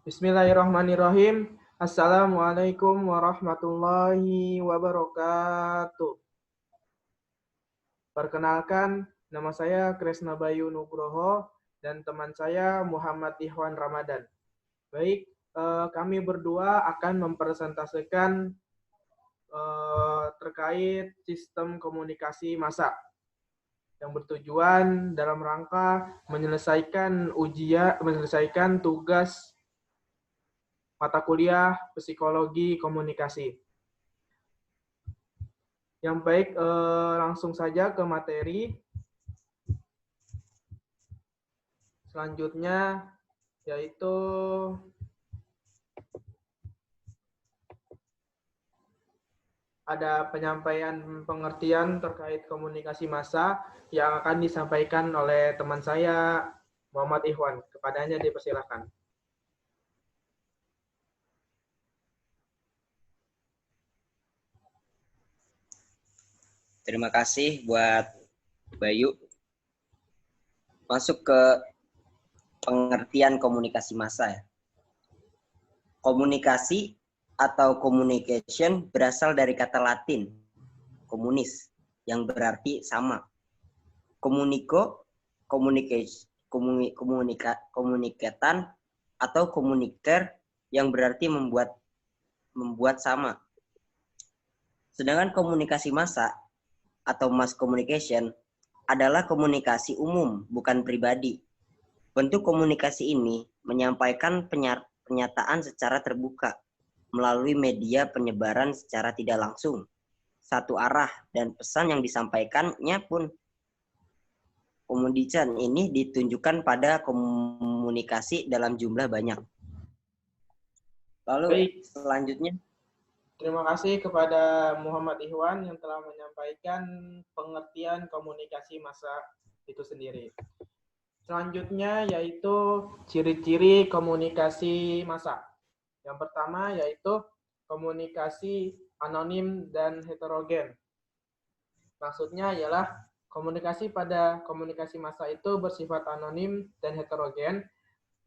Bismillahirrahmanirrahim. Assalamualaikum warahmatullahi wabarakatuh. Perkenalkan, nama saya Kresna Bayu Nugroho dan teman saya Muhammad Ihwan Ramadan. Baik, kami berdua akan mempresentasikan terkait sistem komunikasi massa yang bertujuan dalam rangka menyelesaikan tugas mata kuliah psikologi komunikasi. Yang baik, langsung saja ke materi. Selanjutnya yaitu ada penyampaian pengertian terkait komunikasi massa yang akan disampaikan oleh teman saya Muhammad Ihwan. Kepadanya dipersilakan. Terima kasih buat Bayu. Masuk ke pengertian komunikasi massa ya. Komunikasi atau communication berasal dari kata Latin communis yang berarti sama. Communico, komunikatan atau communicator yang berarti membuat sama. Sedangkan komunikasi massa atau mass communication adalah komunikasi umum, bukan pribadi. Bentuk komunikasi ini menyampaikan pernyataan secara terbuka melalui media penyebaran secara tidak langsung, satu arah, dan pesan yang disampaikannya pun. Komunikasi ini ditunjukkan pada komunikasi dalam jumlah banyak. Lalu selanjutnya, terima kasih kepada Muhammad Ihwan yang telah menyampaikan pengertian komunikasi massa itu sendiri. Selanjutnya yaitu ciri-ciri komunikasi massa. Yang pertama yaitu komunikasi anonim dan heterogen. Maksudnya ialah komunikasi pada komunikasi massa itu bersifat anonim dan heterogen.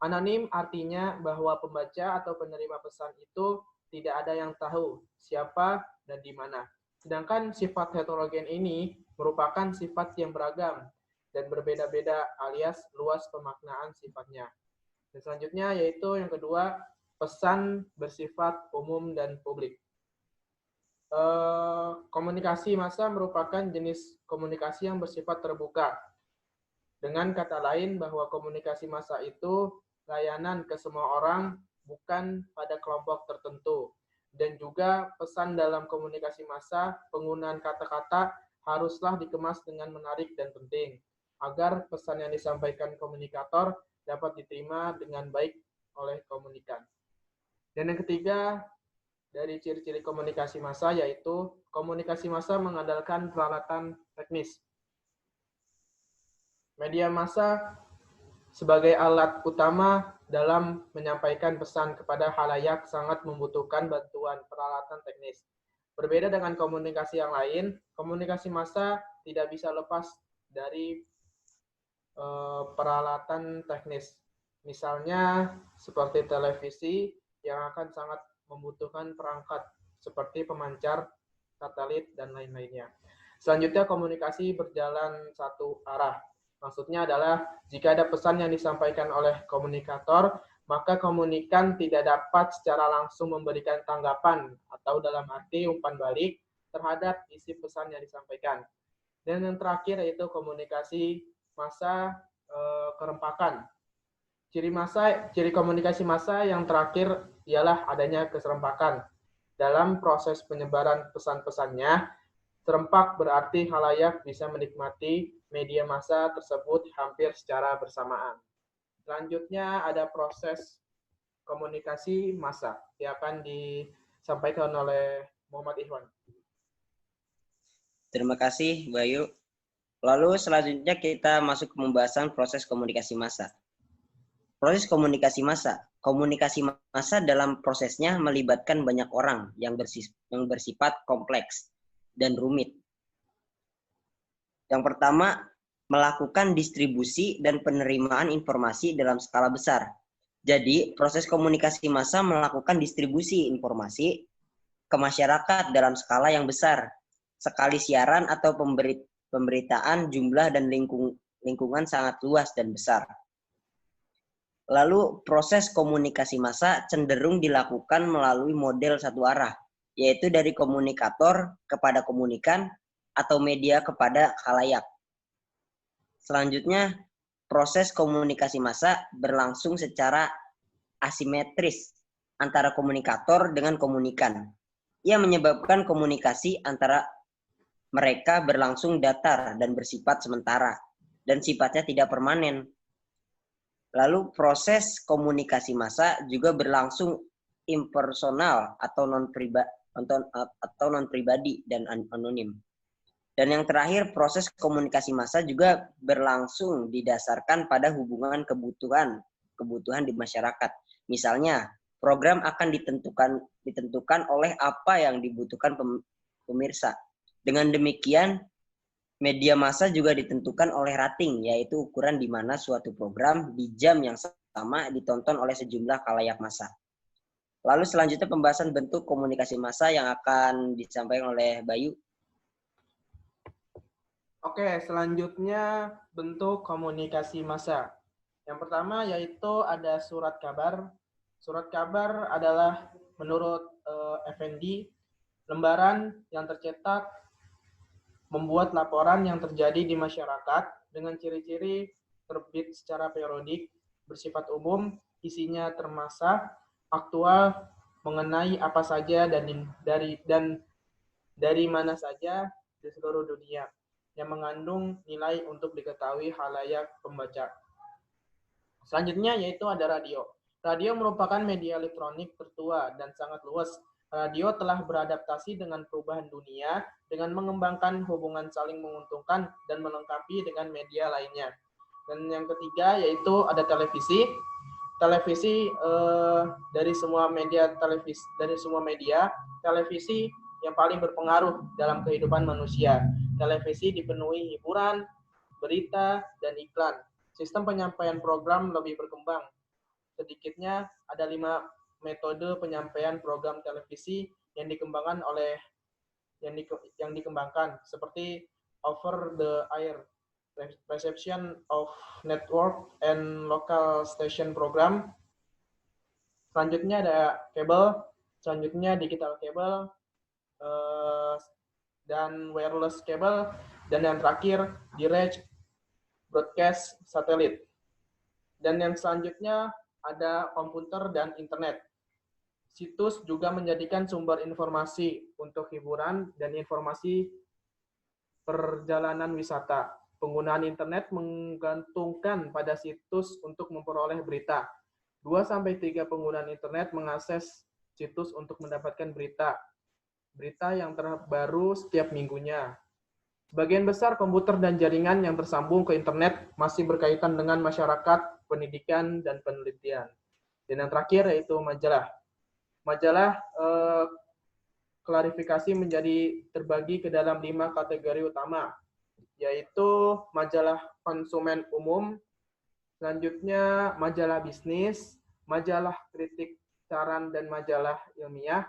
Anonim artinya bahwa pembaca atau penerima pesan itu tidak ada yang tahu siapa dan di mana. Sedangkan sifat heterogen ini merupakan sifat yang beragam dan berbeda-beda alias luas pemaknaan sifatnya. Dan selanjutnya yaitu yang kedua, pesan bersifat umum dan publik. Komunikasi massa merupakan jenis komunikasi yang bersifat terbuka. Dengan kata lain bahwa komunikasi massa itu layanan ke semua orang, bukan pada kelompok tertentu. Dan juga pesan dalam komunikasi massa, penggunaan kata-kata haruslah dikemas dengan menarik dan penting, agar pesan yang disampaikan komunikator dapat diterima dengan baik oleh komunikan. Dan yang ketiga, dari ciri-ciri komunikasi massa yaitu komunikasi massa mengandalkan peralatan teknis. Media massa sebagai alat utama dalam menyampaikan pesan kepada khalayak sangat membutuhkan bantuan peralatan teknis. Berbeda dengan komunikasi yang lain, komunikasi massa tidak bisa lepas dari peralatan teknis. Misalnya seperti televisi yang akan sangat membutuhkan perangkat seperti pemancar, satelit, dan lain-lainnya. Selanjutnya komunikasi berjalan satu arah. Maksudnya adalah jika ada pesan yang disampaikan oleh komunikator, maka komunikan tidak dapat secara langsung memberikan tanggapan atau dalam arti umpan balik terhadap isi pesan yang disampaikan. Dan yang terakhir yaitu komunikasi massa kerempakan. Ciri komunikasi massa yang terakhir ialah adanya keserempakan. Dalam proses penyebaran pesan-pesannya, serempak berarti khalayak bisa menikmati media massa tersebut hampir secara bersamaan. Selanjutnya ada proses komunikasi massa yang akan disampaikan oleh Muhammad Ihwan. terima kasih Bayu. Lalu selanjutnya kita masuk ke pembahasan proses komunikasi massa. Proses komunikasi massa. Komunikasi massa dalam prosesnya melibatkan banyak orang yang bersifat kompleks dan rumit. Yang pertama, melakukan distribusi dan penerimaan informasi dalam skala besar. Jadi, proses komunikasi massa melakukan distribusi informasi ke masyarakat dalam skala yang besar. Sekali siaran atau pemberitaan jumlah dan lingkungan sangat luas dan besar. Lalu, proses komunikasi massa cenderung dilakukan melalui model satu arah, yaitu dari komunikator kepada komunikan atau media kepada khalayak. Selanjutnya, proses komunikasi massa berlangsung secara asimetris antara komunikator dengan komunikan. Ia menyebabkan komunikasi antara mereka berlangsung datar dan bersifat sementara, dan sifatnya tidak permanen. Lalu proses komunikasi massa juga berlangsung impersonal atau non-pribadi dan anonim. Dan yang terakhir, proses komunikasi massa juga berlangsung didasarkan pada hubungan kebutuhan di masyarakat. Misalnya, program akan ditentukan oleh apa yang dibutuhkan pemirsa. Dengan demikian, media massa juga ditentukan oleh rating, yaitu ukuran di mana suatu program di jam yang sama ditonton oleh sejumlah khalayak massa. Lalu selanjutnya pembahasan bentuk komunikasi massa yang akan disampaikan oleh Bayu. Oke, selanjutnya bentuk komunikasi massa. Yang pertama yaitu ada surat kabar. Surat kabar adalah menurut Effendi, lembaran yang tercetak membuat laporan yang terjadi di masyarakat dengan ciri-ciri terbit secara periodik, bersifat umum, isinya termasa, aktual, mengenai apa saja dan dari mana saja di seluruh dunia, yang mengandung nilai untuk diketahui khalayak pembaca. Selanjutnya yaitu ada radio. Radio merupakan media elektronik tertua dan sangat luas. Radio telah beradaptasi dengan perubahan dunia dengan mengembangkan hubungan saling menguntungkan dan melengkapi dengan media lainnya. Dan yang ketiga yaitu ada televisi. Televisi dari semua media televisi yang paling berpengaruh dalam kehidupan manusia. Televisi dipenuhi hiburan, berita, dan iklan. Sistem penyampaian program lebih berkembang. Sedikitnya ada 5 metode penyampaian program televisi yang dikembangkan seperti over the air, reception of network and local station program. Selanjutnya ada kabel, selanjutnya digital kabel, dan wireless kabel, dan yang terakhir direct broadcast satelit. Dan yang selanjutnya ada komputer dan internet. Situs juga menjadikan sumber informasi untuk hiburan dan informasi perjalanan wisata. Penggunaan internet menggantungkan pada situs untuk memperoleh berita. 2-3 pengguna internet mengakses situs untuk mendapatkan berita yang terbaru setiap minggunya. Sebagian besar komputer dan jaringan yang tersambung ke internet masih berkaitan dengan masyarakat, pendidikan, dan penelitian. Dan yang terakhir yaitu majalah. Majalah klarifikasi menjadi terbagi ke dalam 5 kategori utama, yaitu majalah konsumen umum, selanjutnya majalah bisnis, majalah kritik saran dan majalah ilmiah,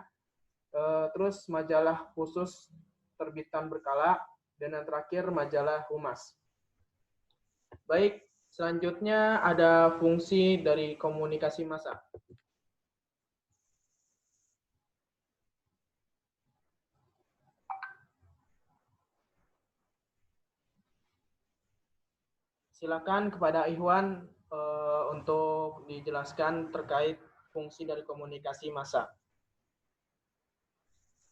terus majalah khusus terbitan berkala, dan yang terakhir majalah humas. Baik, selanjutnya ada fungsi dari komunikasi massa. Silakan kepada Ikhwan untuk dijelaskan terkait fungsi dari komunikasi massa.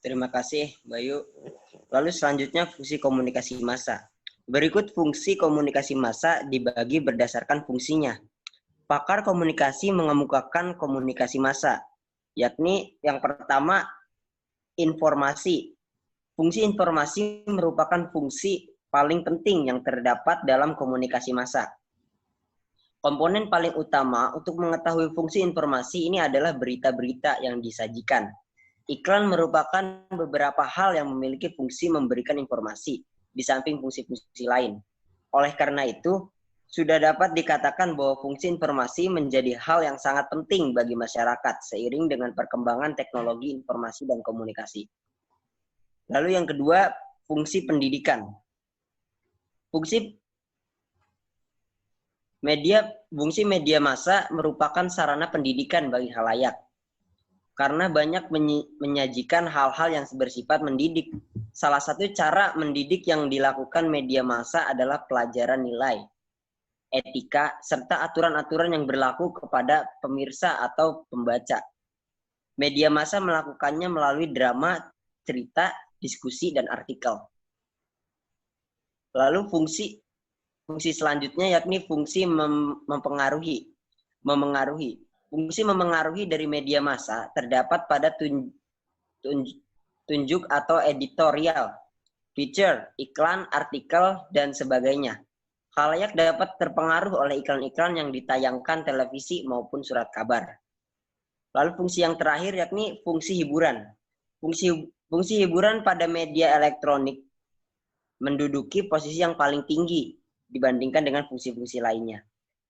Terima kasih, Bayu. Lalu selanjutnya fungsi komunikasi massa. Berikut fungsi komunikasi massa dibagi berdasarkan fungsinya. Pakar komunikasi mengemukakan komunikasi massa, yakni yang pertama, informasi. Fungsi informasi merupakan fungsi paling penting yang terdapat dalam komunikasi massa. Komponen paling utama untuk mengetahui fungsi informasi ini adalah berita-berita yang disajikan. Iklan merupakan beberapa hal yang memiliki fungsi memberikan informasi, di samping fungsi-fungsi lain. Oleh karena itu, sudah dapat dikatakan bahwa fungsi informasi menjadi hal yang sangat penting bagi masyarakat seiring dengan perkembangan teknologi informasi dan komunikasi. Lalu yang kedua, fungsi pendidikan. Fungsi media massa merupakan sarana pendidikan bagi khalayak. Karena banyak menyajikan hal-hal yang bersifat mendidik. Salah satu cara mendidik yang dilakukan media massa adalah pelajaran nilai, etika, serta aturan-aturan yang berlaku kepada pemirsa atau pembaca. Media massa melakukannya melalui drama, cerita, diskusi, dan artikel. Lalu fungsi selanjutnya yakni fungsi memengaruhi. Fungsi memengaruhi dari media massa terdapat pada tunjuk atau editorial, feature, iklan, artikel, dan sebagainya. Khalayak dapat terpengaruh oleh iklan-iklan yang ditayangkan televisi maupun surat kabar. Lalu fungsi yang terakhir yakni fungsi hiburan. Fungsi hiburan pada media elektronik menduduki posisi yang paling tinggi dibandingkan dengan fungsi-fungsi lainnya.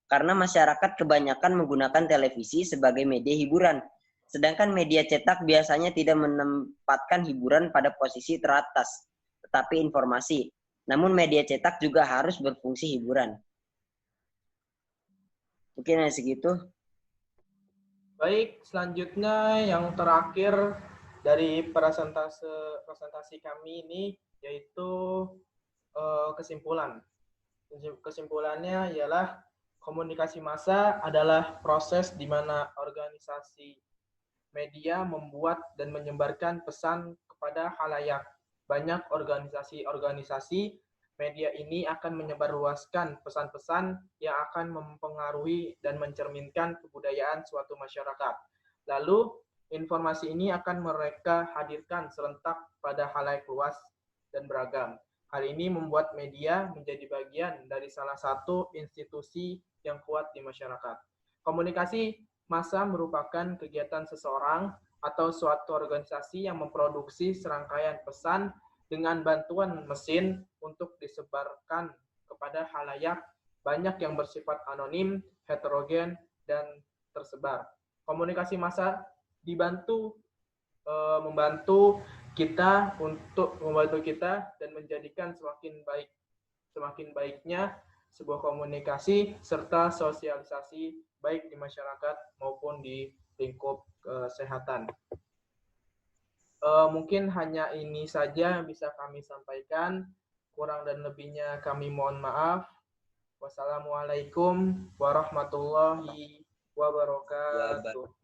Karena masyarakat kebanyakan menggunakan televisi sebagai media hiburan, sedangkan media cetak biasanya tidak menempatkan hiburan pada posisi teratas, tetapi informasi. Namun media cetak juga harus berfungsi hiburan. Mungkin hanya segitu. Baik, selanjutnya yang terakhir dari presentasi kami ini yaitu kesimpulan. Kesimpulannya ialah komunikasi massa adalah proses di mana organisasi media membuat dan menyebarkan pesan kepada khalayak. Banyak organisasi-organisasi media ini akan menyebarluaskan pesan-pesan yang akan mempengaruhi dan mencerminkan kebudayaan suatu masyarakat. Lalu, informasi ini akan mereka hadirkan serentak pada khalayak luas dan beragam. Hal ini membuat media menjadi bagian dari salah satu institusi yang kuat di masyarakat. Komunikasi massa merupakan kegiatan seseorang atau suatu organisasi yang memproduksi serangkaian pesan dengan bantuan mesin untuk disebarkan kepada khalayak, banyak yang bersifat anonim, heterogen, dan tersebar. Komunikasi massa membantu kita dan menjadikan semakin baiknya sebuah komunikasi serta sosialisasi baik di masyarakat maupun di lingkup kesehatan. Mungkin hanya ini saja bisa kami sampaikan. Kurang dan lebihnya kami mohon maaf. Wassalamualaikum warahmatullahi wabarakatuh.